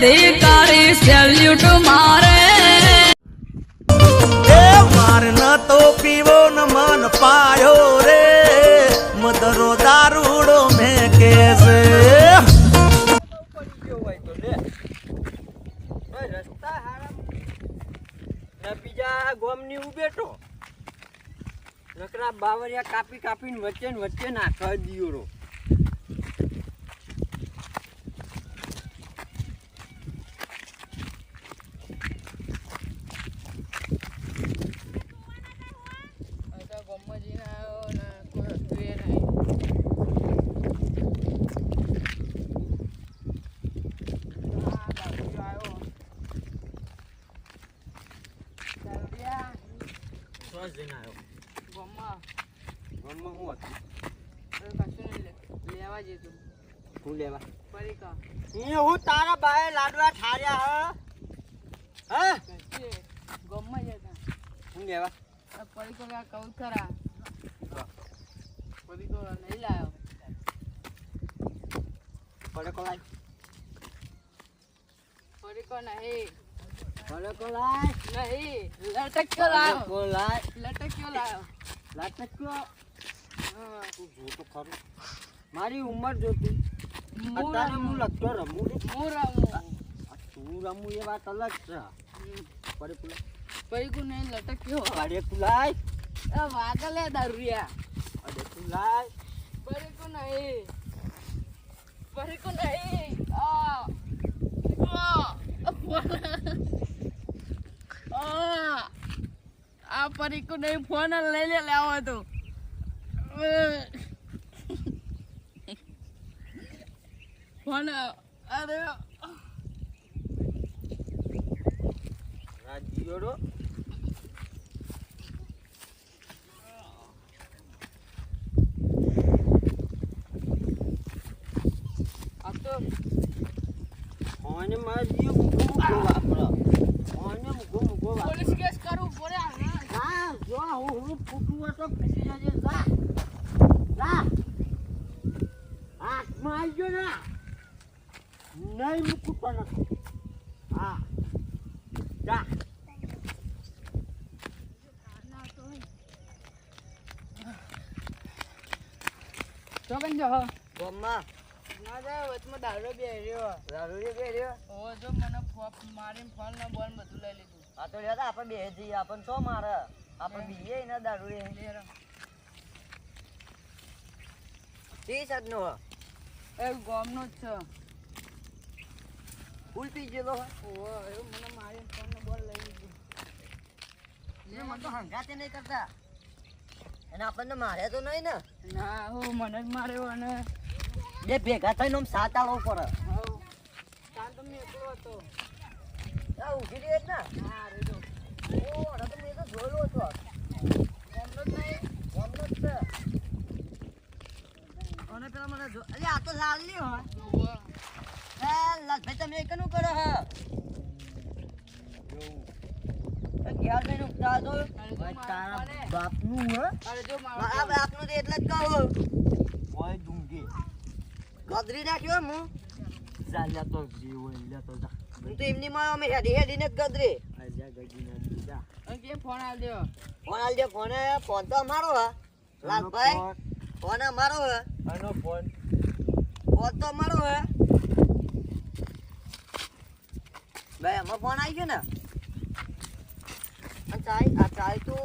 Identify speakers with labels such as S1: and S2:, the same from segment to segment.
S1: અધિકારી સેલ્યુટ મારે
S2: માર ન તો પીવો ન મન પાયો રે મદરો દારૂડો મેં કે છે
S3: રસ્તા હારા બીજા ગોમની ઉભેટો રકરા બાવરિયા કાપી કાપીને વચ્ચે નાખવા દિયોરો હું તારા બાએ લાડવા ઠાર્યા હા
S4: ગમમાં જતા
S3: હું લેવા
S4: પડીકો કહું ખરા પડીકો નહીં લાવ્યો
S3: પડકો લાય
S4: પડીકો નહીં
S3: પડકો લાય
S4: નહીં લટક્યો લાવ્યો
S3: પડકો લાય
S4: લટક્યો લાવ્યો
S3: લાટક્યો તું જો તો ખરું મારી ઉંમર જોતી અત્યારે હું લગતો રમું
S4: હું
S3: તું રમું એ વાત અલગ છે પડે પુલા
S4: પડીકો નહીં લટક્યો
S3: પડે પુલાય
S4: વાગલે દરિયા
S3: પડે પુલાય
S4: પડીકો નહીં આ પરીકો નહીં ફોન લઈ લેવો હતો ફોન અરે
S3: રાજ્યોડો આ તો ફોન મારી મૂકો વાપરો ફોન મૂકો
S4: પોલીસ કેસ કરું પડે
S3: હા જો હું ફૂટું તો ફસી જજે જા હાથમાં આવજો ના નહીં મૂકું પણ હા જા
S4: ચોકન જો
S3: ગોમમાં
S4: ના જાય વચમાં દારૂ બે રહ્યો ઓ જો મને ફોપ મારીને ફોન ને બોલ બધું લઈ લીધું
S3: આ તો યાર આપણે બે જઈએ આપણને શું મારે આપણે બીએ ને દારૂ એ 30 નો
S4: એ ગોમનો જ છે
S3: ફૂલ પી ગયેલો
S4: ઓ એવું મને મારીને ફોન ને બોલ લઈ લીધું
S3: એ મને તો હંગાતે નહીં કરતા અને આપણને મારે તો નહીં ને
S4: ના હો મને જ માર્યો અને
S3: બે ભેગા થઈને આમ સાત આળો પડે
S4: હાઉ કાલ તો મેં એકલો હતો
S3: આ ઉભી રહી જ ને
S4: હા રેડો
S3: ઓ અરે તો મેં તો જોયેલો હતો
S4: ગોમનો જ નહીં
S3: ગમનો જ છે અને પેલા મને જો અરે આ તો લાલ નહીં હોય એ લાલભાઈ તમે એકનું કરો હ ક્યાં જઈને ઉગતા છો તારા બાપનું હે
S4: અરે જો
S3: આ બાપનું તો એટલે જ કહું ઓય ડુંગી ગદરી નાખ્યો હું ચાલ્યા તો જીવ લે તો જા હું તો એમની માં અમે હેડી ને ગદરી આજા ગજી ના દીધા
S4: અને કે ફોન આલ દેવો
S3: ફોન તો અમારો હે લાલભાઈ ફોન અમારો હે આનો ફોન તો અમારો હે ભાઈ અમારો ફોન આવી ગયો ને આ ચાય તો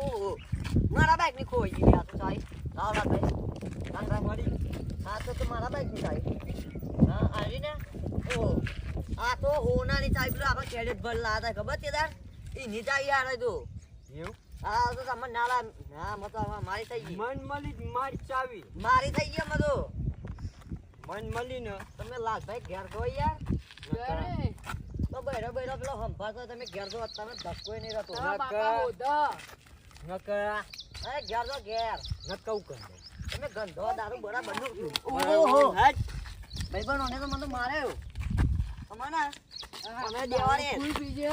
S3: મારા બાઈક ની ખોઈ ગઈ આ તો ચાય લાવ લાલભાઈ મળી આ તો મારા બાઈક ની ચાય હા આવી ને ઓ આ તો હોનાની ચાય પેલો આપણે કેડેટ ભર લાતા ખબર છે તાર એની ચાય યાર તો એવું હા તો તમને નાલા હા મતો મારી થઈ ગઈ મન મળી મારી ચાવી મારી થઈ ગઈ મતો મન મળી ને તમે લાલભાઈ ઘેર ગો યાર
S4: અરે
S3: તો બૈરો પેલો હંભાતો તમે ઘેર જો તમે ધક્કોય નહીં રહેતો
S4: બાપા હોદા
S3: નકા અરે ઘેર જો ઘેર નકઉ કર તમે ગંધો દારૂ બરાબર નો ઓહો હટ ભાઈબંધોને તો મને માર્યો અમાના અમે દેવાને
S4: ફૂલ પીજે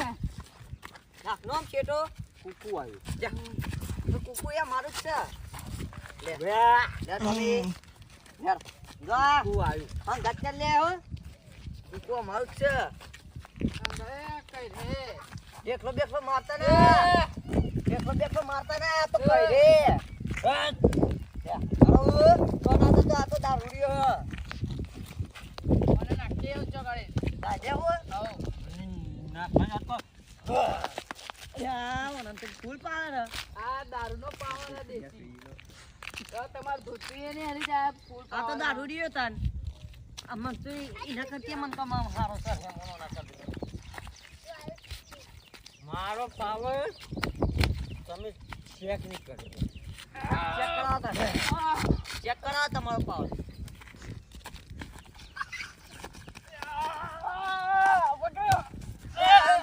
S3: નામ છેટો કુકુ આવ્યું જા તો કુકુ એ મારું જ છે લે લે તમે યાર ગા કુકુ આવ્યું હા ગચ્ચા લે હો કુકુ મારું જ છે
S4: કઈ રે
S3: એકલો બેકલો મારતા ને એકલો બેકલો મારતા ને આ તો કઈ રે તો આ તો દારૂડિયો
S4: મને નાખી ઉચ્ચ કરે
S3: દાજે હોય ફૂલ પાડે
S4: આ દારૂનો પાવર દેશી તો તમાર ધોતી ને હરી જાય ફૂલ
S3: આ તો દારૂડિયો તાન અમન તો એના કરતી મન તો મારો સર હે મોનો ના કર મારો પાવર તમે ચેક નહીં કરો ચેક કરાવો તમારો પાવર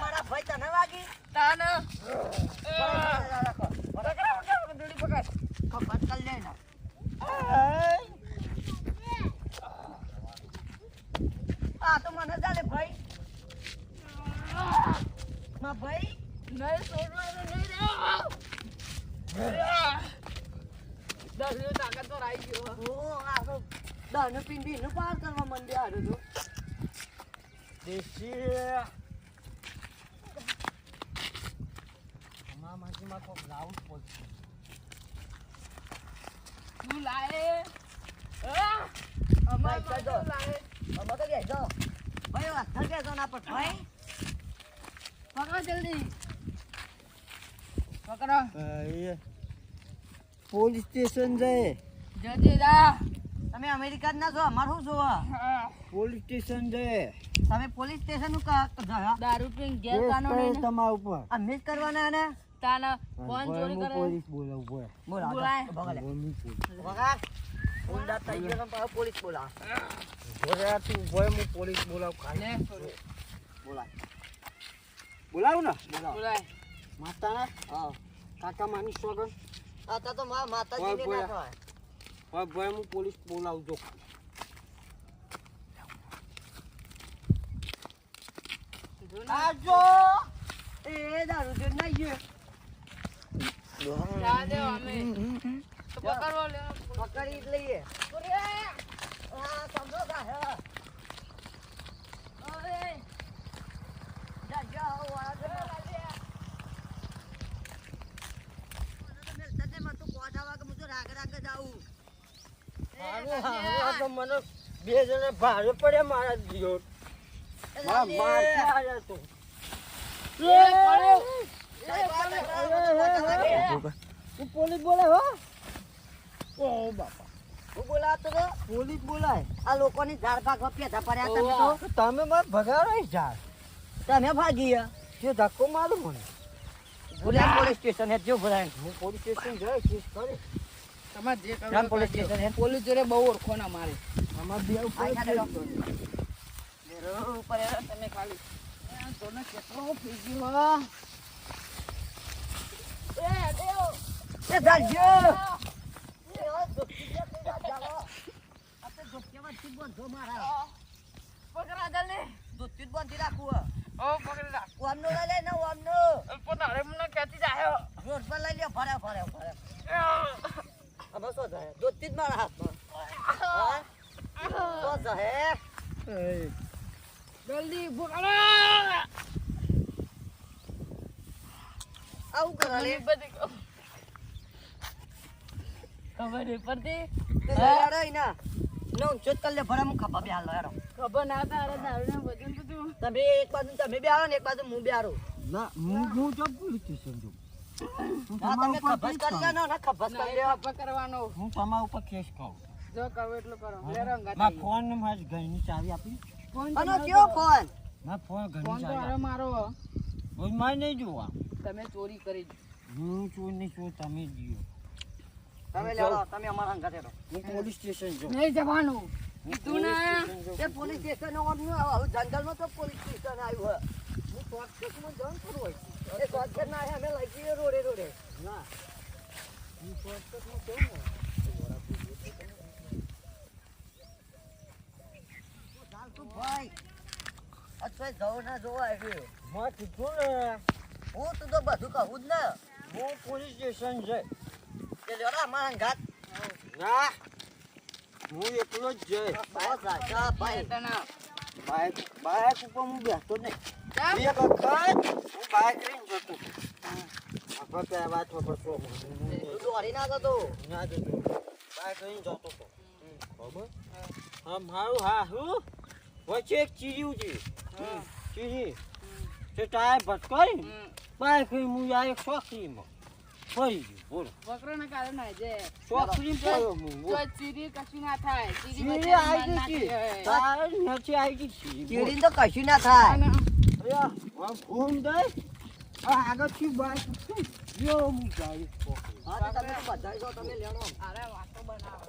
S3: મારા ભાઈ તને વાગી
S4: તાન
S3: ખપત કર લે ના આ તો મને ચાલે ભાઈ માં ભાઈ
S4: નહીં છોડવાનો નહીં રે દારૂનો તાકાત તો આવી ગયો
S3: ઓ આ તો દાને પિંડી નું પાર કરવા માંડ્યા હારું તો દેશી માં કોક લાવું પડશે
S4: તું લાય
S3: અમાર
S4: અમાર
S3: તો
S4: લાય
S3: અમાર તો કે જો ભાઈ વાત થકે તો ના પર ભાઈ
S4: પકડો જલ્દી પકડો
S3: પોલીસ સ્ટેશન જાય
S4: જજે જા
S3: તમે અમેરિકા ના છો અમાર શું જોવા પોલીસ સ્ટેશન જાય તમે પોલીસ સ્ટેશન નું
S4: દારૂ પીને ગેર કાનૂની
S3: તમારા ઉપર અમે જ કરવાના ને
S4: તાના ફોન ચોરી કરે
S3: પોલીસ બોલાવ
S4: બોલાય.
S3: વગા ઉંડા થઈ ગયો તો પોલીસ બોલાવ બોલે તું ભય હું પોલીસ બોલાવ ખાલી બોલાય બોલાવ ને
S4: બોલાય
S3: માતાના હા કાકા માની સોગન આ તો માતાજી ને ના થાય હવે ભય હું પોલીસ બોલાવજો આજો એ દારૂ દે ના ગયો
S4: જા દે અમે તો પકડો લે
S3: પકડી જ લઈએ હા સમજો કા હે
S4: ઓય
S3: જા જાઓ આજો તને મત કોઠા વાગે મુજો રાગ જાઉં હા તો મને બે જણે ભારે પડે મારા જીઓ પોલીસ બોલે હો ઓ બાપા હું બોલાતો તો પોલીસ બોલાય આ લોકોની ઝાડ ભાગવા પેધા પડ્યા તમે તો તમે મને ભગાડો ઝાડ તમે ભાગી કે ધક્કો મારો મને બોલ્યા પોલીસ સ્ટેશન જો ભરાય હું પોલીસ સ્ટેશન જાય કેસ કરે
S4: તમાર જે
S3: રામ પોલીસ સ્ટેશન
S4: પોલીસ જોડે બહુ ઓળખો ના મારે
S3: અમાર બે ઉપર
S4: ઉપર તમે ખાલી તોને કેટલો ફીજી એ દેવ
S3: એ દાજો એ ઓ દોસ્તી કે જાલો આપણે દોસ્તીમાં થી બંધો મારા
S4: પકડા જલ્દી
S3: દોસ્તી બંધી રાખું
S4: ઓ પકડી રાખ
S3: ઓમનો લે ને ઓમનો
S4: પણ અરે મને કેતી જાય
S3: રોડ પર લઈ લ્યો ભરે આ બસો જાય દોસ્તી જ મારા હાથમાં હા તો જાય
S4: જલ્દી પકડો
S3: આવું કરે લે
S4: બધી ખબર નહીં પડતી
S3: લડાડો ના નો ચોત કર લે ભરે હું ખપા બે હાલ હેરો
S4: ખબર ના તારે દારૂ ને બધું બધું
S3: તમે એક બાજુ તમે બે આવો ને એક બાજુ હું બે આવું
S5: ના હું તો પોલીસ સ્ટેશન છું
S3: હા તમે ખબસ કરી લે ના ખબસ કરી લે
S4: પકડવાનો
S5: હું તમારા ઉપર કેસ કહું
S4: જો કરો એટલું કરો લે રંગા
S5: મારા ફોન ને મારી ઘરની ચાવી આપી
S3: અનો કયો ફોન
S5: મારા ફોન
S4: ફોન
S5: ઘરની
S4: તો
S5: ચાવી
S4: અરે મારો
S5: હું મારે નહીં જોવા
S4: તમે ચોરી કરી
S5: હું છું નહીં છું તમે જીઓ
S3: તમે લેડો તમે અમારા હંગા દેડો
S5: હું પોલીસ સ્ટેશન છું
S4: નહીં જવાનું તું ના
S3: એ પોલીસ સ્ટેશન ઓમનું જંગલમાં તો પોલીસ સ્ટેશન આવ્યું હે હું શોર્ટકટમાં જવાનું કરું હોય એ શોર્ટકટ ના અમે લઈ જઈએ રોડે
S5: ના હું શોર્ટકટમાં કેવું ને
S3: ચાલતું ભાઈ અથવા જવું ના જોવા આવ્યું
S5: માં કીધું ને
S3: હું તું તો બધું કહું જ ને
S5: હું પોલીસ સ્ટેશન છે
S3: તે લેડો અમારા હંગાત
S5: ના હું એકલો જ જઈ
S3: બસ આજા ભાઈ
S4: તને
S3: બાઇક ઉપર હું બેસતો નહીં.
S4: કેમ?
S3: એક વખત હું બાઇક લઈને જતો. આપણે ત્યાં વાત ખબર તો. તું દોડી ના જતો. ના જતો. બાઇક લઈને જતો હતો. ખબર? હા મારું હા હું વચ્ચે એક ચીર્યું છે. ચીરી. તે ટાયર ભટકાઈ. બાઇક લઈને હું આ એક છોકરીમાં ફરી ગયું. બોલો.
S4: વકરોના કારણે જે
S3: છોકરી પડ્યો હું.
S4: તો ચીરી કશું ના થાય.
S3: ચીરી
S4: વચ્ચે
S3: આવી
S4: ના
S3: ગઈ.
S4: કહેવાય.
S3: તારે નથી આવી ગઈ ચીરી.
S5: ચીડીને તો કશું ના થાય.
S4: અને
S3: અરે આ ફોન દે. આ આગળથી બાઇક જો હું જાય છોકરી.
S5: હા તો તમે તો બધા છો તમે લેણો.
S4: અરે વાતો બનાવો.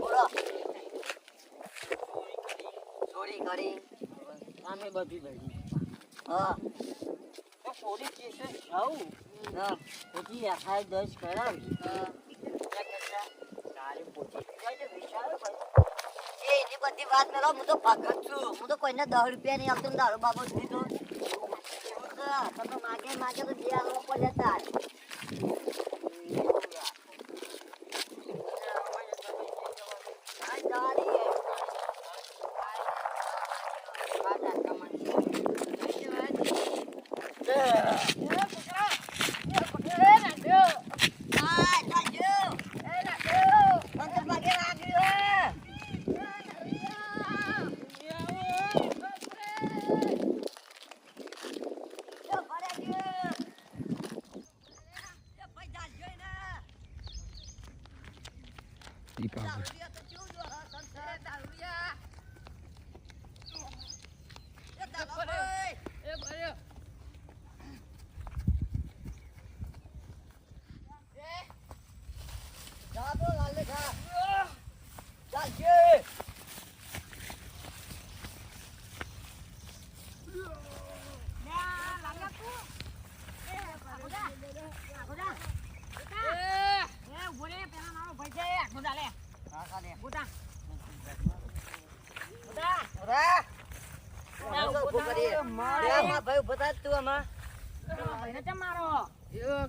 S5: બોલો. ચોરી કરી.
S3: આમે બધી લઈ.
S5: હા
S3: તો પોલીસ સ્ટેશન જાઉં.
S5: હા
S3: પછી એફઆઈઆર દર્જ કરાવી. તારે પોતે જાય વિચાર
S5: એ એની બધી વાત કરો હું તો ભગત છું હું તો કોઈને 10 રૂપિયા નહીં આપતો ને દારૂ બાબત દીધો તમે માગે માગે તો જે આલો પડે તાર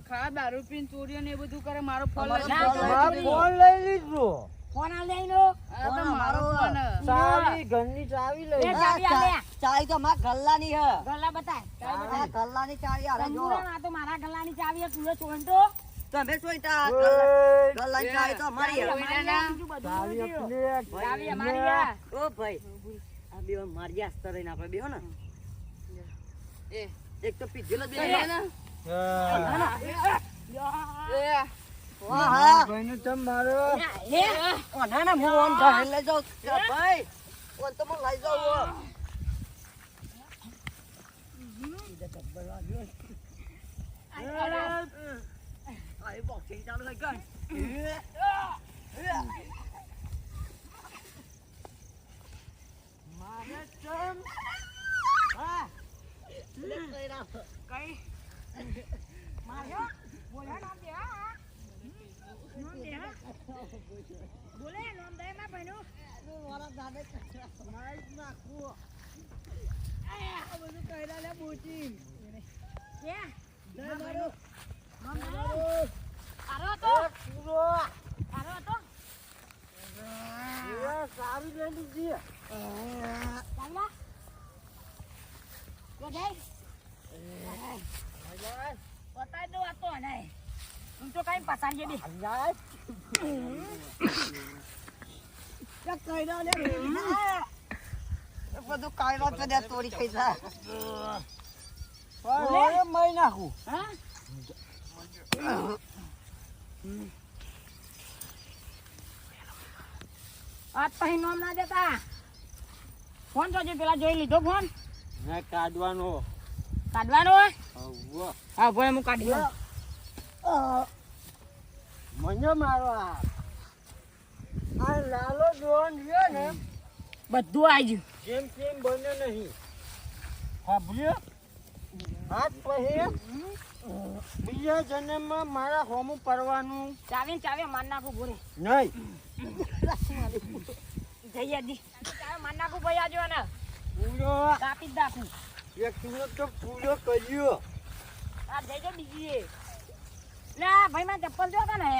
S4: ખા દારૂ પીને ચોરીઓ ને એ બધું કરે મારો ફોન
S3: ફોન લઈ લીધો.
S5: મારો
S3: ચાવી ઘરની ચાવી લઈ.
S5: ચાવી તો મારા ગલ્લાની હે
S6: ગલ્લા બતાય
S5: આ ગલ્લાની ચાવી આલે જો
S6: આ તો મારા ગલ્લાની ચાવી તું ચોંટો
S5: તમે સોઈતા ગલ્લાની ચાવી તો અમારી હે
S3: ચાવી આપને
S6: ચાવી અમારી હે.
S5: ઓ ભાઈ આ બે મારી આસ્તા રહીને આપણે બેહો ને
S4: એ
S5: એક તો પીધેલો બે
S4: એ
S5: ને
S3: વાહ હા ભાઈનું તમ મારો
S5: ના ના હું ઓન ઘરે લઈ જાઉં ભાઈ ઓન તો હું લઈ જાઉં આઈ બોક્સિંગ ચાલુ થઈ ગઈ
S3: મારે તમ હા
S6: કઈ માર્યો બોલે નામ દે હા નામ દે હા બોલે નામ દે માં બહેનો
S5: મારા દાદા
S3: માઈક નાખો.
S6: આ બધું કઈરા લે બોચી કે
S3: દે મારો
S6: નામ દે આરો તો
S3: પૂરો
S6: આરો તો
S3: એ સારી લઈ લીધી.
S6: ચાલા કે દે બતાઈ દો આ તો નહીં તું તો કઈ પસારીએ દે
S5: બધું કાયરો તો દે તોડી ખાઈ જાય
S3: હવે મઈ નાખું.
S6: હા આજ પછી નામ ના દેતા ફોન જોજે પેલા જોઈ લીધો ફોન
S3: ને કાઢવાનો.
S6: કાઢવાનો હોય
S3: હવે
S6: હા ભાઈ હું કાઢી લઉં.
S3: મને મારો આ લાલો જોન છે ને
S6: બધું આવી ગયું
S3: જેમ તેમ બને નહીં. સાંભળ્યો? હાથ પછી બીજા જન્મમાં મારા હોમું પડવાનું
S6: ચાવી ચાવી માર નાખું ભૂરે
S3: નહીં.
S6: જઈએ દી ચાવી માર નાખું ભાઈ આજો ને
S3: પૂરો
S6: કાપી જ નાખું
S3: એક તુનો તો પૂરો કર્યો.
S6: આ જઈજો બીજી લે ભાઈ માં ચપ્પલ જો ને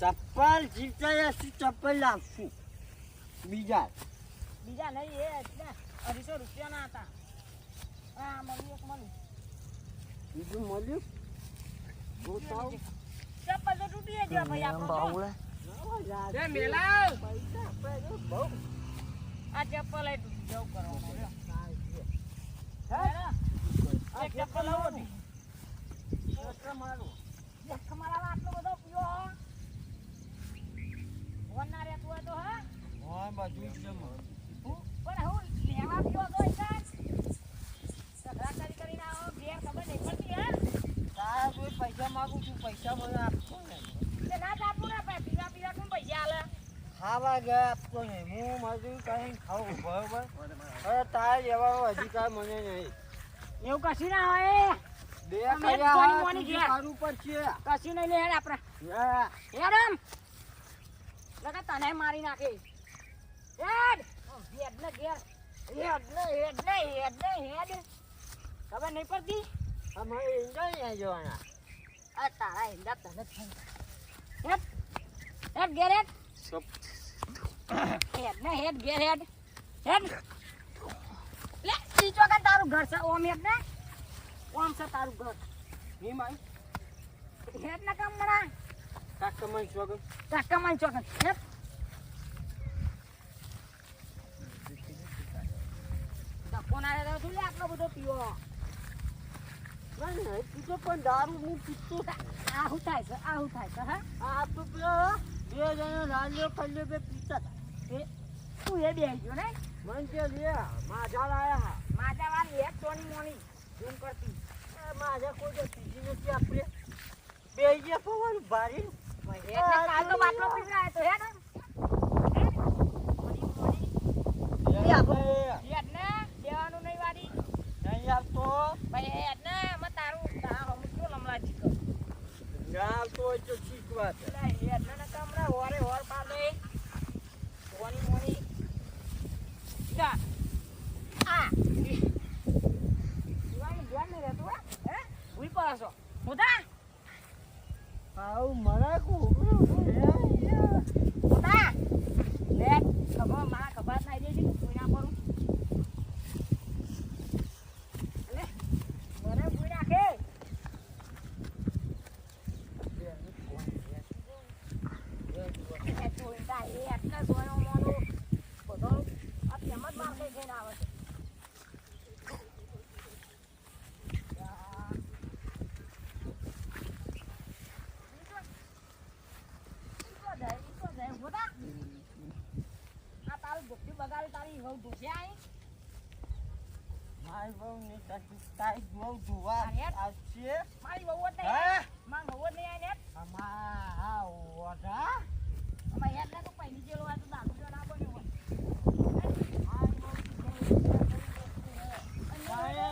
S3: ચપ્પલ જીવતા ચપ્પલ લાવશું બીજા.
S6: બીજા નહીં એ એટલે 250 રૂપિયાના હતા. હા મળ્યું એક મળ્યું.
S3: બીજું મળ્યું
S6: ચપ્પલ તો તૂટી ગયો ભાઈ આપણો.
S4: એ મેલાવ
S6: આ ચપ્પલ એ તૂટી જવું કરવાનું. એક ચપ્પલ આવો ને. તમારા આટલો બધો પીવો વરના રહેતું હોય તો હા
S3: બધું જ
S6: પણ હું લેવા પીવો તો ઝઘડા કરીને આવો ઘેર ખબર નહીં પડતી હા
S3: તારા જોઈ પૈસા માંગુ છું પૈસા મને આપતો ને
S6: તે ના આપું ને ભાઈ પીવા કોણ પૈસા આલે
S3: ખાવા ગયા આપતો નહીં હું મજૂરી કરીને ખાવું બરોબર હવે તારે લેવાનો અધિકાર મને નહીં
S6: એવું કશું ના હોય
S3: બે
S6: અમે
S3: કર્યા
S6: કોની
S3: હોય
S6: કોની
S3: તો
S6: ઘેર?
S3: સારું પડશે
S6: કશું નહીં લે હેડ આપણે
S3: હા.
S6: હેડ એમ લગા તને મારી નાખે હેડ હેડ ને ઘેર હેડ ખબર નહીં પડતી
S3: અમારે ઇન્જોય નહીં જોવાના
S6: આ તારા હેડા તને હેડ હેડ ઘેર હેડ ને હેડ ઘેર હેડ લે ઈ ચોકા તારું ઘર છે ઓમ હેડ ને ઓમ છે તારું ઘર
S3: નહીં માઈ
S6: હેડ ના કામ મરા
S3: કાકા મને સ્વાગત
S6: કાકા માન ચોકા હેડ કોના રે તું લે આટલો બધો પીવો
S3: નહીં પીતો પણ દારૂ હું પીતો
S6: આ હું થાય છે હા
S3: આ તો પેલો બે જણા લાલ્યો ખલ્યો બે પીતા
S6: એ તું એ બે ગયો ને
S3: મન કે લે માજા લાયા
S6: માજા વાળી એક સોની મોની ઝૂમ કરતી
S3: માજા કોઈ જે પીજી નથી આપણે બે ગયા પવન ભારી
S6: એટલે કાલ તો બાટલો પીવડાય તો હેડ હેડ ને દેવાનું નહીં વાડી
S3: નહીં આપતો
S6: ભાઈ હેડ ને મ તારું હમ તો લમલાજી કર
S3: ના તો જો શીખવા છે
S6: હેડ ને કમરા હોરે હોર પાડે સોની મોની જા આ જીવાની ધ્યાન નહીં રહેતું હે ભૂલ પડશો મુદા
S3: આવ મરા કો
S6: મુદા લે ખબર મારા ખબર ના દેજે કોઈ ના કરું લે મને ભૂલ નાખે એ તો ઇતા એ આટલા સોનો મોનો બધો આ તેમ જ મારકે જઈને આવે છે તારી વહુ દુખે આઈ
S3: મારી બહુ ને તારી બહુ જોવા આવશે
S6: મારી વહુ જ નહીં
S3: હે
S6: મારી વહુ જ નહીં આઈ ને
S3: અમા ઓઢા
S6: અમે યાદ ના તો પહેલી જેલો આ તો દારૂ જો ના બન્યો હોય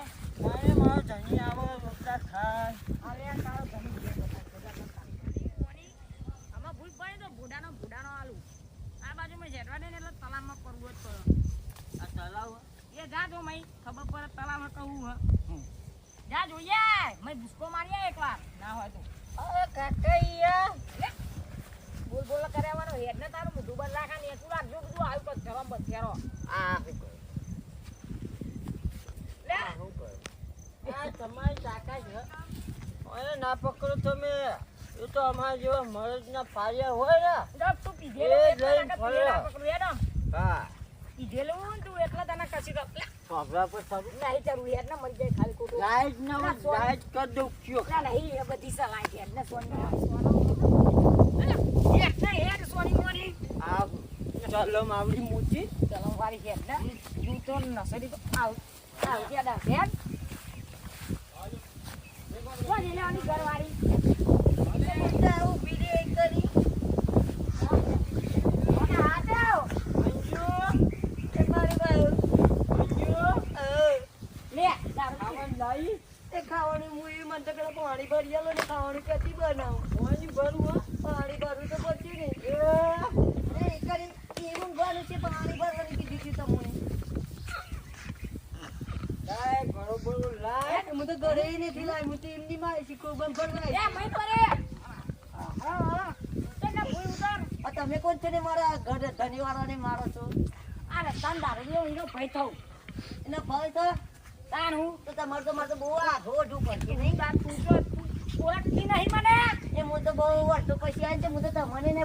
S3: મારો ધણી આવો રોટલા ખાય
S6: અરે તારો ધણી જેલો આમાં ભૂલ પડે તો ભૂડાનો આલુ આ બાજુ મેં ઝેડવા દે ને એટલે તલાવમાં પડવું જ પડે
S3: આ તલાવ
S6: એ જા જો મઈ ખબર પડે તલાવમાં કહું હ જા જોઈએ મઈ ભૂસકો માર્યા એકવાર ના હોય તો
S3: અરે કાકૈયા
S6: બોલ કરાવવાનો હેડ ને તારું મોઢું બંધ રાખા ને તું રાખજો બધું આવ્યું તો જવાબ બથેરો
S3: આ
S6: લે
S3: આ તમારી તાકાત છે અરે ના પકડો તમે એ તો અમારા જેવા મરદના પારિયા હોય ને
S6: જબ તું પીધે
S3: એ જઈને ફર્યો. હા
S6: પીધેલું તું એટલા તને કશી કર લે
S3: પગલા પર સારું
S6: નહીં જરૂર હેડ ને મરી જાય ખાલી ખોટું
S3: લાઈટ ના હોય લાઈટ કર દઉં કયો
S6: ના નહીં એ બધી સલાહ હેડ ને સોની હેડ ને હેડ સોની મોની
S3: આ ચલમ આવડી મોટી
S6: ચલો વાળી હેડ ને તું તો નસરી તો આવ કે દા હેડ કોની લેવાની ઘરવાળી
S3: ઉભી રે એક કરી
S6: કોને હાથ આવ
S3: મંજુ એ મારી ભાઈ મંજુ
S6: લે દારૂ
S3: ખાવાનું લાવી
S5: એ ખાવાની મુઈ મને તો પેલા પાણી ભરી આલો ને ખાવાની કતી બનાવું
S3: પાણી ભરવું હો
S5: પાણી ભરવું તો પડશે ને
S3: એ
S5: એ કરી એવું ભરવું છે પાણી ભરવાની કીધી હતી તમને
S3: લાય બરોબર લાય
S5: હું તો ઘરે નથી લાવી હું તો એમની મારી શીખો બંધ ભરવાય
S6: એ મઈ કરે હા તને ભૂલ ઉતાર
S5: આ તમે કોણ છે ને મારા ઘર ધનીવાળાને મારો છો
S6: આ આ રસ્તામાં દારૂ પીવો એનો ભય થવું.
S5: એને ભય તો
S6: તાણ હું
S5: તો તમારે તો મારે તો બહુ આઘો ઓઢું પડશે નહીં
S6: તાર તું તો તું ઓળખતી નહીં મને.
S5: એ હું તો બહુ વર્ષો પછી આવી છે હું તો તમને ને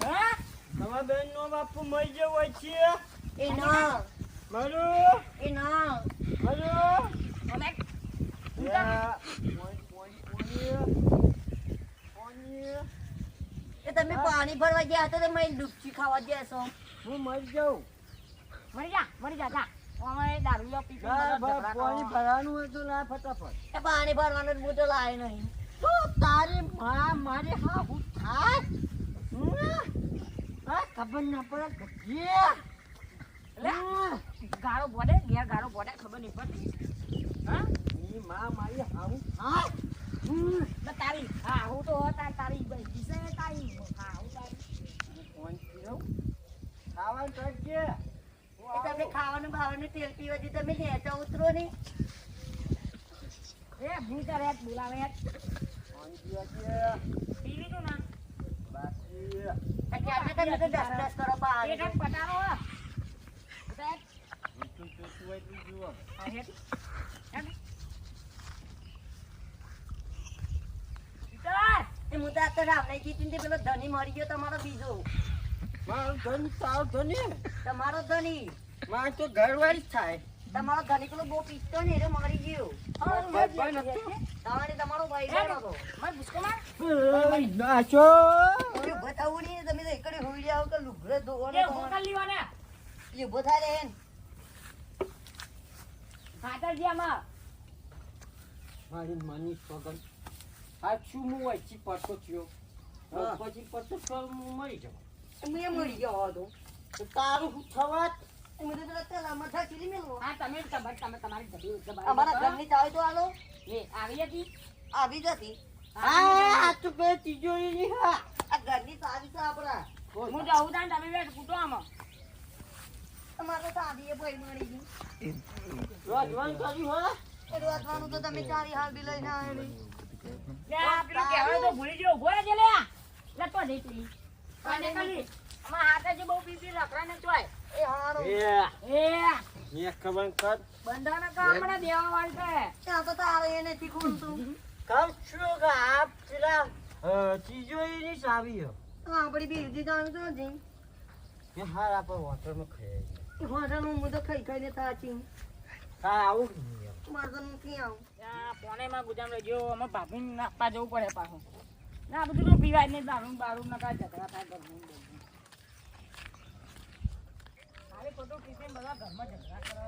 S6: હા?
S3: તમારા બેન નો બાપુ મરી ગયો હોય છે
S5: એ ના
S3: મારું
S5: એ ના
S3: મારું
S6: અમે
S5: એ તમે પાણી ભરવા ગયા હતા તો મેં ડૂબકી ખાવા ગયા છો
S3: હું મરી જાઉં
S6: મરી જા જા. અમે દારૂ પી પી બધા ઝઘડા
S3: પાણી
S6: કરો.
S3: ભરવાનું હતું ના ફટાફટ
S5: એ પાણી ભરવાનું હું તો લાવે નહીં
S3: તો તારી મારી હા હું થાય હા ખબર ના પડે ગજે
S6: લે, ગાળો બોડે ઘેર ગાળો બોડે ખબર નહીં પડતી. હા
S3: ની માં મારી હા હું
S6: તો તારી હા હું તો તારી દિશે તારી હા હું તારી
S3: ફોન કર્યો ખાવાનું કરજે
S5: એ તમે ખાવાનું ભાવાનું તેલ પીવાથી તમે નેચા ઉતરો ને
S6: એ ભૂતા રેત બોલાવે યાર.
S3: ફોન કર્યો
S6: પી લીધું ના
S3: બાકી
S5: અત્યારે તમે તો 10 કરો
S6: એ
S5: પાણી
S6: કાંઈક પટારો હો. સાહેબ,
S3: તું હોય તું જુઓ
S6: આ હેડ. હેડ. ઉતાર.
S5: એ હું તો આ તો રામનાઈ જીતીને પેલો ધની મરી ગયો તમારો બીજો
S3: મારું ધન તાવ ધની
S5: તમારો ધની
S3: મારે તો ઘરવાળી જ થાય
S5: તમારો ધની પેલો બહુ પીતો ને એ મરી ગયો
S3: ભાઈ નતો
S5: તમારો ભાઈ
S6: હેડ.
S5: હતો
S6: માર ભૂસકો માર.
S3: નાચો
S5: ઉભો થવું નહીં તમે તો એકડે હોઈ જાવ કે લુગડે
S6: એ
S5: ધોવાનો
S6: ભૂકા લીવાના.
S5: ઉભો થાય રે એન
S6: ખાતરજી આમાં.
S3: મારી માની સગન આ શું હું વચ્ચે પડતો થયો
S5: હા.
S3: પછી પડતો થયો હું મરી જાઉં
S5: હું એ મરી ગયો હતો
S3: તો તારું શું થવાત
S5: હું તો પેલા તેલા મથા ચીરી મેલો
S6: હા તમે તમારી ધડી દબાવી
S5: અમારા
S6: દો.
S5: ઘરની ચાવી તો આલો
S6: એ આવી હતી.
S5: આવી જતી
S3: આ તો બે તિજોરી ની હા
S5: આ ઘરની ચાવી તો આપણા
S6: હું જાઉં તાન તમે બેઠ કૂટો આમાં.
S5: અમારે તો ચાવી એ ભાઈ મળી ગઈ
S3: રોજવાન કર્યું હા
S5: એ રોજવાનું તો તમે ચાવી હાલ બી લઈને આવેલી
S6: લે આ પેલું કહેવાય તો ભૂલી ગયો. ઉભો રહેજે લે. લે તો જઈ તું. કાલે કાલે. આમાં હાથે જે બહુ પીપી રખડા ને ચોય.
S5: એ હારું
S6: એ
S3: એ ખબર કર
S6: બંધાના કામડા દેવા વાળ છે.
S5: ત્યાં તો તારે એ નથી ખોલતું
S3: કમ છું કે આપ પેલા તિજોરી ની ચાવી હો
S5: આપણી બીજી ચાવી તો નથી
S3: કે હાર આપણે હોટલમાં ખાઈ
S5: એ હોટલનું હું તો ખાઈ ખાઈને થાચી
S3: તાર આવું જ નહીં એમ.
S5: મારે તો નથી આવું
S6: આ પોનેમાં ગુજામ રહેજો. અમે ભાભીને નાખવા જવું પડે પાછું. ના આ બધું તો પીવાય નહીં. દારૂ બારૂ નકા ઝઘડા થાય ઘરનું ને બધું. હારે ખોટું પીપીને બધા ઘરમાં ઝઘડા કરે.